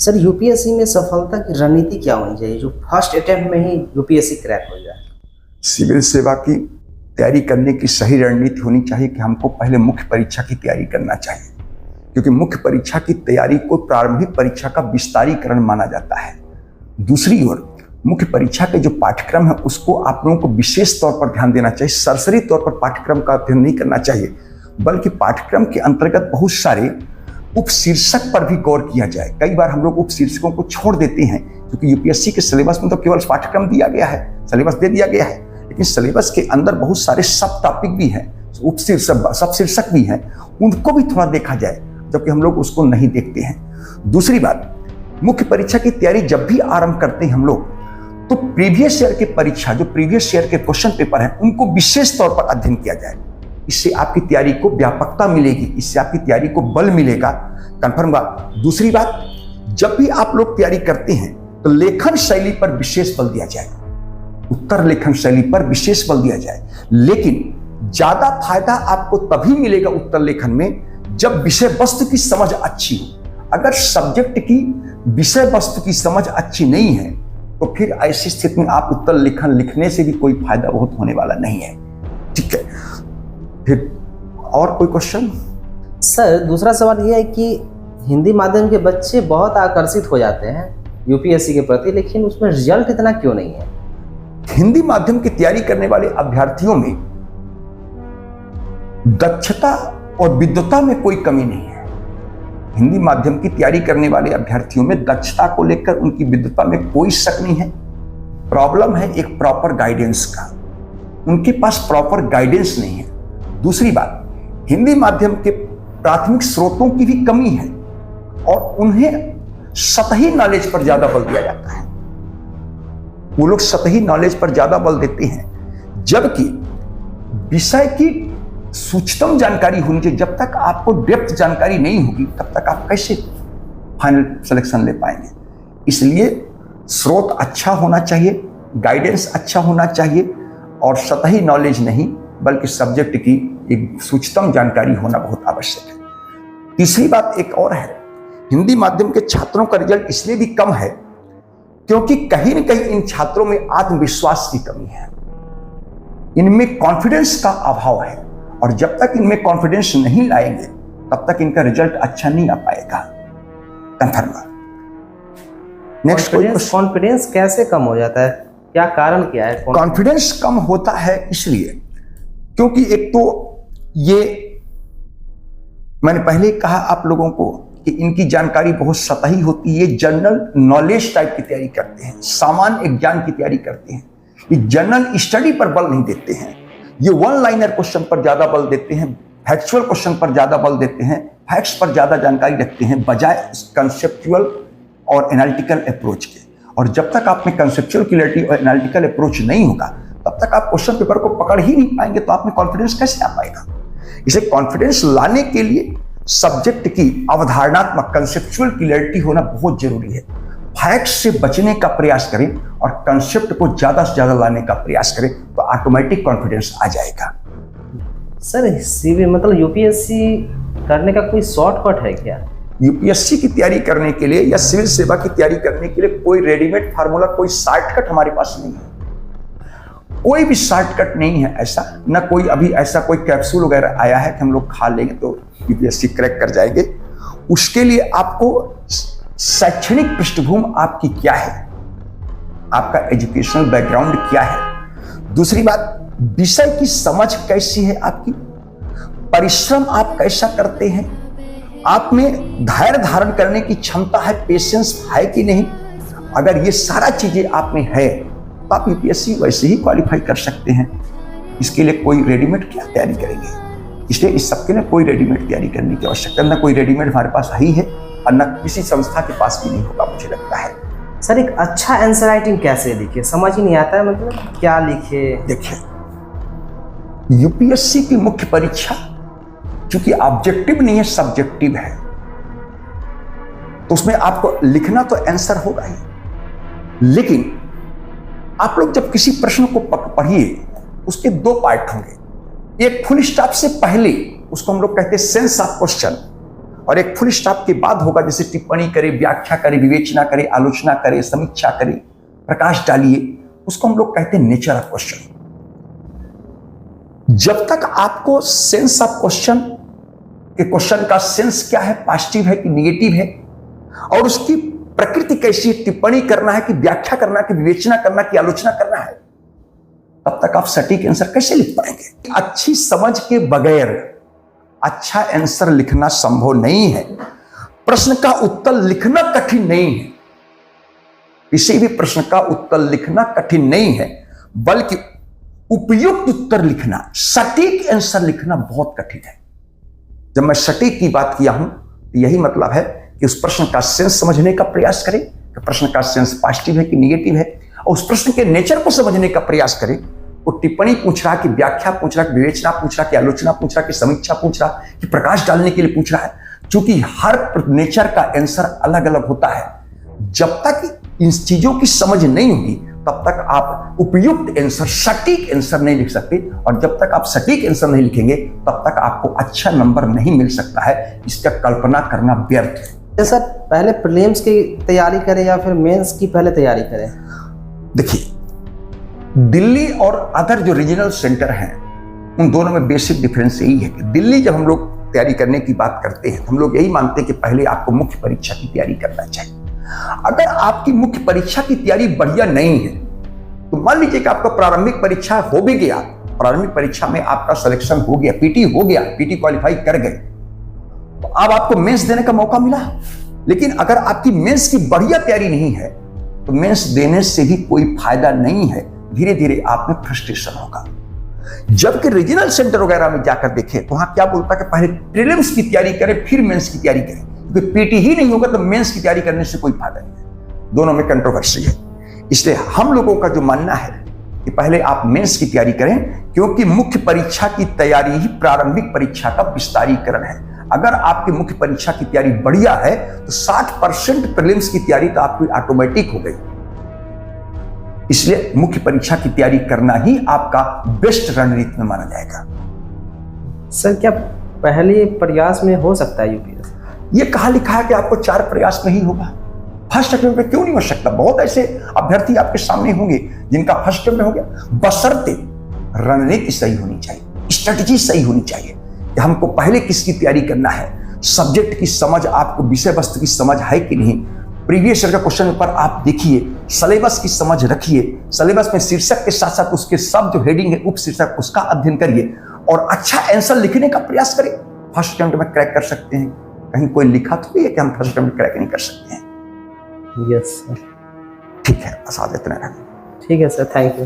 Sir UPSC में सफलता की रणनीति क्या होनी चाहिए जो फर्स्ट अटेम्प्ट में ही यूपीएससी क्रैक हो जाए? सिविल सेवा की तैयारी करने की सही रणनीति होनी चाहिए कि हमको पहले मुख्य परीक्षा की तैयारी करना चाहिए, क्योंकि मुख्य परीक्षा की तैयारी को प्रारंभिक परीक्षा का विस्तारीकरण माना जाता है। दूसरी ओर मुख्य परीक्षा के जो पाठ्यक्रम है उसको आप लोगों को विशेष तौर पर ध्यान देना चाहिए। सरसरी तौर पर पाठ्यक्रम का अध्ययन नहीं करना चाहिए, बल्कि पाठ्यक्रम के अंतर्गत बहुत सारे उपशीर्षक पर भी गौर किया जाए। कई बार हम लोग उपशीर्षकों को छोड़ देते हैं, क्योंकि यूपीएससी के सिलेबस में तो केवल पाठ्यक्रम दिया गया है, सिलेबस दे दिया गया है, लेकिन सिलेबस के अंदर बहुत सारे सब टॉपिक भी हैं, उपशीर्षक सब शीर्षक भी हैं, उनको भी थोड़ा देखा जाए, जबकि हम लोग उसको नहीं देखते हैं। दूसरी बात, मुख्य परीक्षा की तैयारी जब भी आरंभ करते हैं हम लोग, तो प्रीवियस ईयर की परीक्षा, जो प्रीवियस ईयर के क्वेश्चन पेपर हैं, उनको विशेष तौर पर अध्ययन किया जाए। इससे आपकी तैयारी को व्यापकता मिलेगी, इससे आपकी तैयारी को बल मिलेगा, कंफर्म बात। दूसरी बात, जब भी आप लोग तैयारी करते हैं तो लेखन शैली पर विशेष बल दिया जाए, उत्तर लेखन शैली पर विशेष बल दिया जाए। लेकिन ज्यादा फायदा आपको तभी मिलेगा उत्तर लेखन में जब विषय वस्तु की समझ अच्छी हो। अगर सब्जेक्ट की विषय वस्तु की समझ अच्छी नहीं है तो फिर ऐसी स्थिति में आप उत्तर लेखन लिखने से भी कोई फायदा बहुत होने वाला नहीं है। ठीक है, फिर और कोई क्वेश्चन? सर दूसरा सवाल यह है कि हिंदी माध्यम के बच्चे बहुत आकर्षित हो जाते हैं यूपीएससी के प्रति, लेकिन उसमें रिजल्ट इतना क्यों नहीं है? हिंदी माध्यम की तैयारी करने वाले अभ्यर्थियों में दक्षता और विद्वता में कोई कमी नहीं है। हिंदी माध्यम की तैयारी करने वाले अभ्यर्थियों में दक्षता को लेकर, उनकी विद्वता में कोई शक नहीं है। प्रॉब्लम है एक प्रॉपर गाइडेंस का, उनके पास प्रॉपर गाइडेंस नहीं है। दूसरी बात, हिंदी माध्यम के प्राथमिक स्रोतों की भी कमी है और उन्हें सतही नॉलेज पर ज्यादा बल दिया जाता है। वो लोग सतही नॉलेज पर ज्यादा बल देते हैं, जबकि विषय की सूक्ष्म जानकारी होनी चाहिए। जब तक आपको डेप्थ जानकारी नहीं होगी तब तक आप कैसे फाइनल सिलेक्शन ले पाएंगे? इसलिए स्रोत अच्छा होना चाहिए, गाइडेंस अच्छा होना चाहिए और सतही नॉलेज नहीं बल्कि सब्जेक्ट की एक सूक्ष्म जानकारी होना बहुत आवश्यक है। तीसरी बात एक और है, हिंदी माध्यम के छात्रों का रिजल्ट इसलिए भी कम है क्योंकि कहीं न कहीं इन छात्रों में आत्मविश्वास की कमी है, इनमें कॉन्फिडेंस का अभाव है, और जब तक इनमें कॉन्फिडेंस नहीं लाएंगे तब तक इनका रिजल्ट अच्छा नहीं आ पाएगा। कंफर्म। नेक्स्ट, कॉन्फिडेंस कैसे कम हो जाता है? क्या कारण क्या है? कॉन्फिडेंस कम होता है इसलिए क्योंकि एक तो ये मैंने पहले कहा आप लोगों को कि इनकी जानकारी बहुत सतही होती है। ये जनरल नॉलेज टाइप की तैयारी करते हैं, सामान्य ज्ञान की तैयारी करते हैं। ये जनरल स्टडी पर बल नहीं देते हैं, ये वन लाइनर क्वेश्चन पर ज्यादा बल देते हैं, फैक्चुअल क्वेश्चन पर ज्यादा बल देते हैं, फैक्ट्स पर ज्यादा जानकारी रखते हैं बजाय कंसेप्चुअल और एनालिटिकल अप्रोच के। और जब तक आप में कंसेप्चुअल क्लैरिटी और एनालिटिकल अप्रोच नहीं होगा तब तक आप क्वेश्चन पेपर को पकड़ ही नहीं पाएंगे, तो आप में कॉन्फिडेंस कैसे आ पाएगा? इसे कॉन्फिडेंस लाने के लिए सब्जेक्ट की अवधारणात्मक कंसेप्चुअल क्लैरिटी होना बहुत जरूरी है। फैक्ट से बचने का प्रयास करें और कंसेप्ट को ज्यादा से ज्यादा लाने का प्रयास करें तो ऑटोमेटिक कॉन्फिडेंस आ जाएगा। सर सीवी मतलब यूपीएससी करने का कोई शॉर्टकट है क्या? यूपीएससी की तैयारी करने के लिए या सिविल सेवा की तैयारी करने के लिए कोई रेडीमेड फार्मूला, कोई शॉर्टकट हमारे पास नहीं है। कोई भी शॉर्टकट नहीं है ऐसा, ना कोई अभी ऐसा कोई कैप्सूल वगैरह आया है कि हम लोग खा लेंगे तो यूपीएससी क्रैक कर जाएंगे। उसके लिए आपको शैक्षणिक पृष्ठभूमि आपकी क्या है, आपका एजुकेशनल बैकग्राउंड क्या है। दूसरी बात, विषय की समझ कैसी है आपकी, परिश्रम आप कैसा करते हैं, आप में धैर्य धारण करने की क्षमता है, पेशेंस है कि नहीं। अगर ये सारा चीजें आप में है तो आप यूपीएससी वैसे ही क्वालिफाई कर सकते हैं। इसके लिए कोई रेडीमेड क्या तैयारी करेंगे? इसलिए इस सबके लिए कोई रेडीमेड तैयारी करने की आवश्यकता न कोई रेडीमेड हमारे पास है ही है और न किसी संस्था के पास भी नहीं होगा, मुझे लगता है। सर एक अच्छा आंसर राइटिंग कैसे लिखे, समझ ही नहीं आता है, मतलब क्या लिखे? देखिए, यूपीएससी की मुख्य परीक्षा चूंकि ऑब्जेक्टिव नहीं है, सब्जेक्टिव है, तो उसमें आपको लिखना तो आंसर होगा ही, लेकिन आप लोग जब किसी प्रश्न को पढ़िए उसके दो पार्ट होंगे। एक फुल स्टॉप से पहले उसको हम लोग कहते हैं सेंस ऑफ क्वेश्चन, और एक फुल स्टॉप के बाद होगा, जैसे टिप्पणी करे, व्याख्या करे, विवेचना करे, आलोचना करे, समीक्षा करे, प्रकाश डालिए, उसको हम लोग कहते हैं नेचर ऑफ क्वेश्चन। जब तक आपको सेंस ऑफ क्वेश्चन के क्वेश्चन का सेंस क्या है, पॉजिटिव है कि निगेटिव है, और उसकी प्रकृति कैसी है, टिप्पणी करना है कि व्याख्या करना है कि विवेचना करना कि आलोचना करना है, तब तक आप सटीक आंसर कैसे लिख पाएंगे? अच्छी समझ के बगैर अच्छा आंसर लिखना संभव नहीं है। प्रश्न का उत्तर लिखना कठिन नहीं है, किसी भी प्रश्न का उत्तर लिखना कठिन नहीं है, बल्कि उपयुक्त उत्तर लिखना, सटीक आंसर लिखना बहुत कठिन है। जब मैं सटीक की बात किया हूं तो यही मतलब है कि उस प्रश्न का सेंस समझने का प्रयास करें कि प्रश्न का सेंस पॉजिटिव है कि निगेटिव है, और उस प्रश्न के नेचर को समझने का प्रयास करें। वो टिप्पणी पूछ रहा कि व्याख्या पूछ रहा कि विवेचना पूछ रहा कि आलोचना पूछ रहा कि समीक्षा पूछ रहा कि प्रकाश डालने के लिए पूछ रहा है, क्योंकि हर नेचर का आंसर अलग अलग होता है। जब तक इन चीजों की समझ नहीं होगी तब तक आप उपयुक्त आंसर, सटीक आंसर नहीं लिख सकते, और जब तक आप सटीक आंसर नहीं लिखेंगे तब तक आपको अच्छा नंबर नहीं मिल सकता है। इसका कल्पना करना व्यर्थ है। सर, पहले प्रीलिम्स की तैयारी करें या फिर मेंस की पहले तैयारी करें? देखिए, दिल्ली और अदर जो रीजनल सेंटर हैं उन दोनों में बेसिक डिफरेंस यही है कि दिल्ली जब हम लोग तैयारी करने की बात करते हैं, हम लोग यही मानते हैं कि पहले आपको मुख्य परीक्षा की तैयारी करना चाहिए। अगर आपकी मुख्य परीक्षा की तैयारी बढ़िया नहीं है तो मान लीजिए कि आपका प्रारंभिक परीक्षा हो भी गया, प्रारंभिक परीक्षा में आपका सिलेक्शन हो गया, पीटी हो गया, पीटी क्वालिफाई कर गए, तो अब आपको मेंस देने का मौका मिला। लेकिन अगर आपकी मेंस की बढ़िया तैयारी नहीं है तो मेंस देने से भी कोई फायदा नहीं है, धीरे धीरे आप में फ्रस्ट्रेशन होगा। जबकि रीजनल सेंटर वगैरह में जाकर देखें तो वहां क्या बोलता है कि पहले प्रीलिम्स की तैयारी करें फिर मेंस की तैयारी करें, क्योंकि पीटी ही नहीं होगा तो मेंस की तैयारी करने से कोई फायदा नहीं है। दोनों में कंट्रोवर्सी है। इसलिए हम लोगों का जो मानना है कि पहले आप मेंस की तैयारी करें, क्योंकि मुख्य परीक्षा की तैयारी ही प्रारंभिक परीक्षा का विस्तारीकरण है। अगर आपकी मुख्य परीक्षा की तैयारी बढ़िया है तो 60% प्रीलिम्स की तैयारी तो आपकी ऑटोमेटिक हो गई। इसलिए मुख्य परीक्षा की तैयारी करना ही आपका बेस्ट रणनीति में माना जाएगा। सर, क्या पहले प्रयास में हो सकता है यूपीएससी? ये कहा लिखा है कि आपको 4 प्रयास में ही होगा। फर्स्ट अटेम्प्ट में क्यों नहीं हो सकता? बहुत ऐसे अभ्यर्थी आपके सामने होंगे जिनका फर्स्ट अटेम्प्ट में हो गया, बशर्ते रणनीति सही होनी चाहिए, स्ट्रेटजी सही होनी चाहिए कि हमको पहले किसकी तैयारी करना है, सब्जेक्ट की समझ, आपको विषय वस्तु की समझ है कि नहीं, प्रीवियस ईयर का क्वेश्चन पेपर आप देखिए, सिलेबस की समझ रखिए, सिलेबस में शीर्षक के साथ साथ उसके सब जो हेडिंग है, उप शीर्षक, उसका अध्ययन करिए और अच्छा आंसर लिखने का प्रयास करें। फर्स्ट अटेम्प्ट में क्रैक कर सकते हैं, कहीं कोई लिखा तो है कि हम फर्स्ट अटेम्प्ट में क्रैक नहीं कर सकते हैं। Yes sir. ठीक है, बस आज इतना। ठीक है सर, थैंक यू।